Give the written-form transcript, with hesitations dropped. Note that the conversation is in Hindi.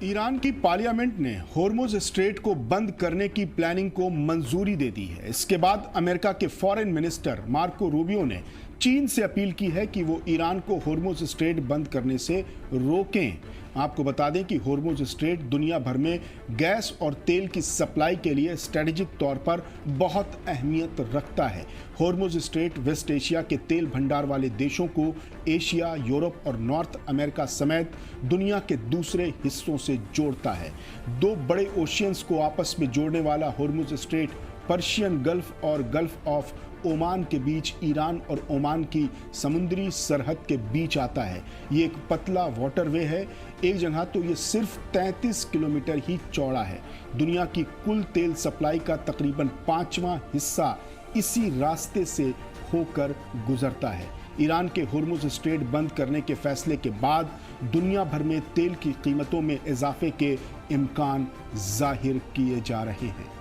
ईरान की पार्लियामेंट ने होर्मुज स्ट्रेट को बंद करने की प्लानिंग को मंजूरी दे दी है। इसके बाद अमेरिका के फॉरेन मिनिस्टर मार्को रूबियो ने चीन से अपील की है कि वो ईरान को होर्मुज स्ट्रेट बंद करने से रोकें। आपको बता दें कि होर्मुज स्ट्रेट दुनिया भर में गैस और तेल की सप्लाई के लिए स्ट्रेटेजिक तौर पर बहुत अहमियत रखता है। होर्मुज स्ट्रेट वेस्ट एशिया के तेल भंडार वाले देशों को एशिया, यूरोप और नॉर्थ अमेरिका समेत दुनिया के दूसरे हिस्सों से जोड़ता है। दो बड़े ओशियंस को आपस में जोड़ने वाला होर्मुज स्ट्रेट पर्शियन गल्फ और गल्फ ऑफ ओमान के बीच ईरान और ओमान की समुद्री सरहद के बीच आता है। ये एक पतला वाटरवे है। एक जगह तो ये सिर्फ 33 किलोमीटर ही चौड़ा है। दुनिया की कुल तेल सप्लाई का तकरीबन 5वां हिस्सा इसी रास्ते से होकर गुजरता है। ईरान के होर्मुज स्ट्रेट बंद करने के फैसले के बाद दुनिया भर में तेल की कीमतों में इजाफे के इम्कान जाहिर किए जा रहे हैं।